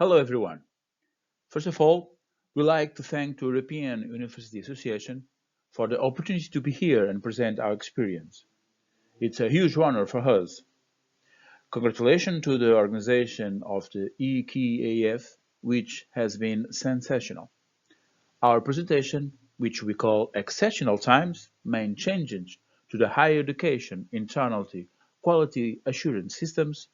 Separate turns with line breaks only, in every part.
Hello everyone. First of all, we'd like to thank the European University Association for the opportunity to be here and present our experience. It's a huge honor for us. Congratulations to the organization of the EKAF, which has been sensational. Our presentation, which we call Exceptional Times, main changes to the higher education internal quality assurance systems,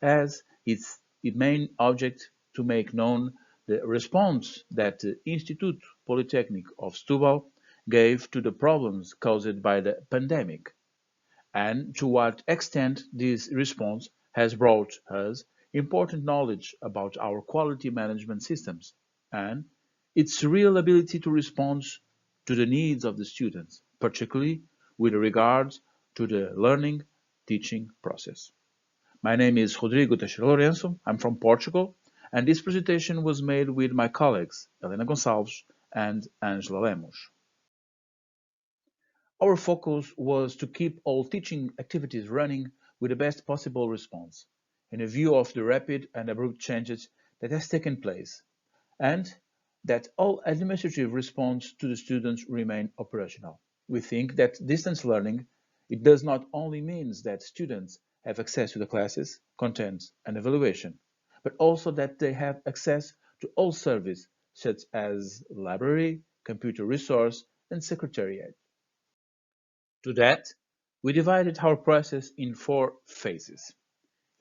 as its main object to make known the response that the Institute Polytechnic of Setúbal gave to the problems caused by the pandemic, and to what extent this response has brought us important knowledge about our quality management systems and its real ability to respond to the needs of the students, particularly with regards to the learning teaching process. My name is Rodrigo Lourenço. I'm from Portugal, and this presentation was made with my colleagues Helena Gonçalves and Ângela Lemos. Our focus was to keep all teaching activities running with the best possible response, in a view of the rapid and abrupt changes that has taken place, and that all administrative response to the students remain operational. We think that distance learning, it does not only means that students have access to the classes, contents, and evaluation, but also that they have access to all services such as library, computer resource, and secretariat. To that, we divided our process in four phases.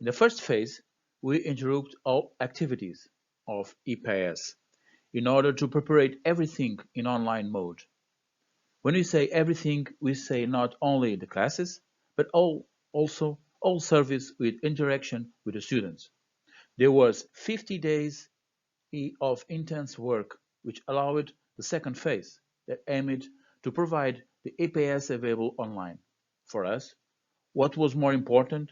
In the first phase, we interrupt all activities of EPS in order to prepare everything in online mode. When we say everything, we say not only the classes, but also all service with interaction with the students. There was 50 days of intense work, which allowed the second phase that aimed to provide the APS available online. For us, what was more important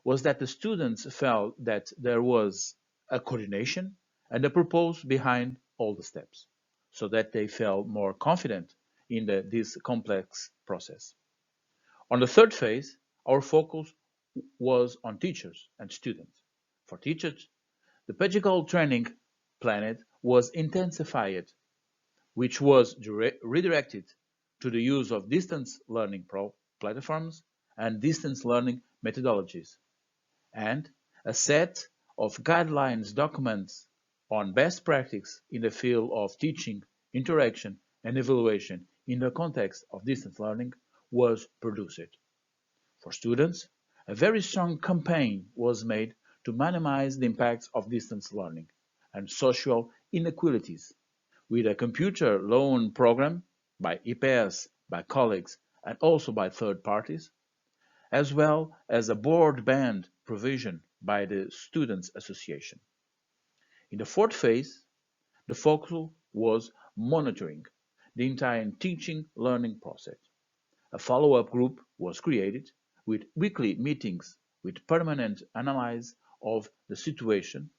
was that the students felt that there was a coordination and a purpose behind all the steps, so that they felt more confident in this complex process. On the third phase, our focus was on teachers and students. For teachers, the pedagogical training planned was intensified, which was redirected to the use of distance learning platforms and distance learning methodologies, and a set of guidelines documents on best practice in the field of teaching, interaction, and evaluation in the context of distance learning was produced. For students, a very strong campaign was made to minimize the impacts of distance learning and social inequalities, with a computer loan program by EPS, by colleagues, and also by third parties, as well as a broadband provision by the Students' Association. In the fourth phase, the focus was monitoring the entire teaching learning process. A follow-up group was created with weekly meetings with permanent analysis of the situation,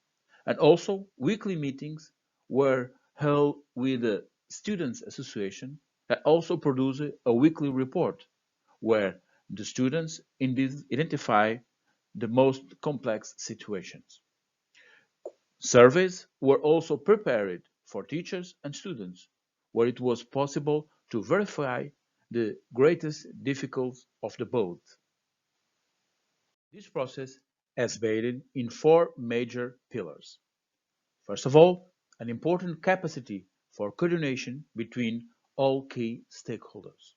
and also weekly meetings were held with the Students' Association that also produced a weekly report where the students identify the most complex situations. Surveys were also prepared for teachers and students, where it was possible to verify the greatest difficulties of the both. This process is based in four major pillars. First of all, an important capacity for coordination between all key stakeholders.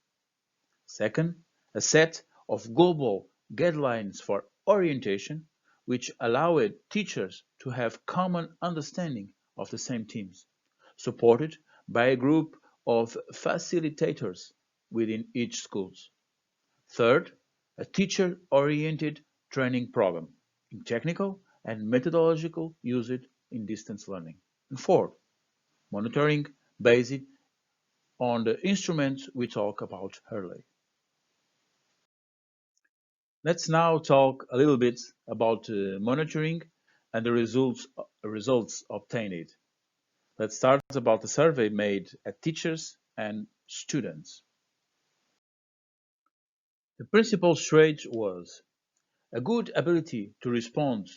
Second, a set of global guidelines for orientation, which allowed teachers to have common understanding of the same themes, supported by a group of facilitators within each school. Third, a teacher-oriented training program in technical and methodological usage in distance learning. And fourth, monitoring based on the instruments we talked about earlier. Let's now talk a little bit about monitoring and the results obtained. Let's start about the survey made at teachers and students. The principal trait was a good ability to respond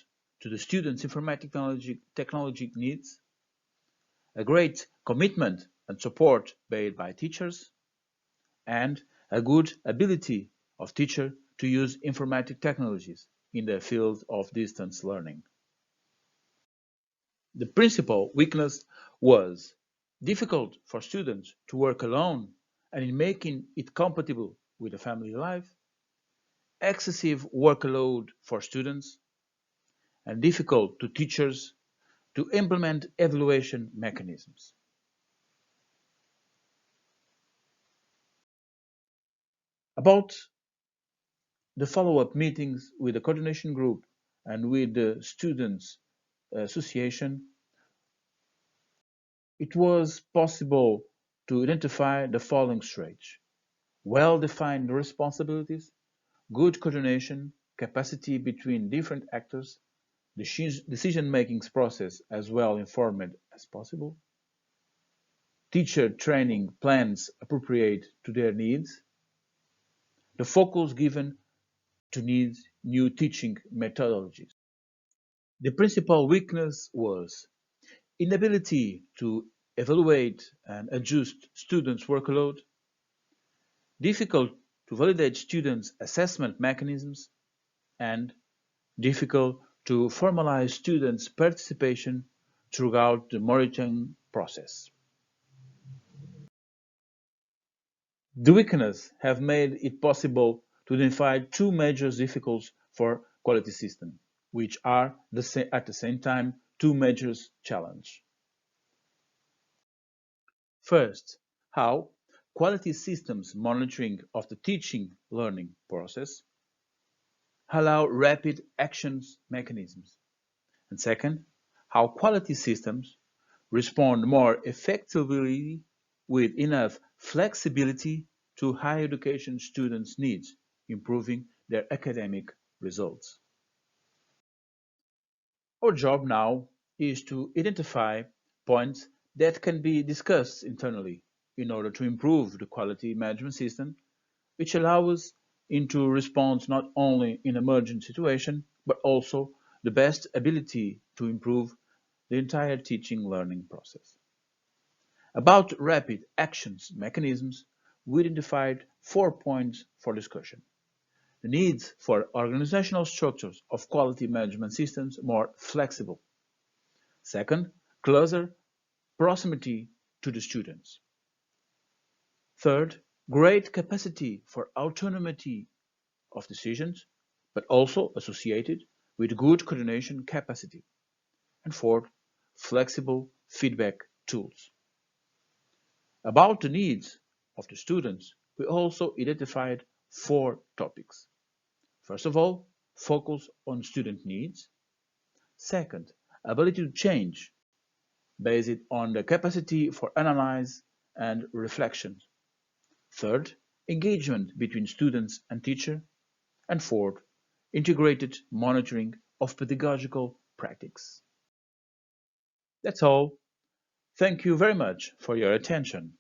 to the students' informatic technology needs, a great commitment and support made by teachers, and a good ability of teacher to use informatic technologies in the field of distance learning. The principal weakness was difficult for students to work alone and in making it compatible with a family life, excessive workload for students, and difficult to teachers to implement evaluation mechanisms. About the follow-up meetings with the coordination group and with the students association, it was possible to identify the following traits: well-defined responsibilities, good coordination, capacity between different actors, decision-making process as well informed as possible, teacher training plans appropriate to their needs, the focus given to need new teaching methodologies. The principal weakness was inability to evaluate and adjust students' workload, difficult to validate students' assessment mechanisms, and difficult to formalize students' participation throughout the monitoring process. The weaknesses have made it possible to identify two major difficulties for quality system, which are at the same time two major challenges. First, how quality systems monitoring of the teaching learning process allow rapid actions mechanisms. And second, how quality systems respond more effectively with enough flexibility to higher education students' needs, improving their academic results. Our job now is to identify points that can be discussed internally in order to improve the quality management system, which allows us into response not only in emergent situation, but also the best ability to improve the entire teaching learning process. About rapid actions mechanisms, we identified 4 points for discussion. The needs for organizational structures of quality management systems more flexible. Second, closer proximity to the students. Third, great capacity for autonomy of decisions, but also associated with good coordination capacity. And fourth, flexible feedback tools. About the needs of the students, we also identified 4 topics. First of all, focus on student needs. Second, ability to change, based on the capacity for analyze and reflection. Third, engagement between students and teacher. And fourth, integrated monitoring of pedagogical practice. That's all. Thank you very much for your attention.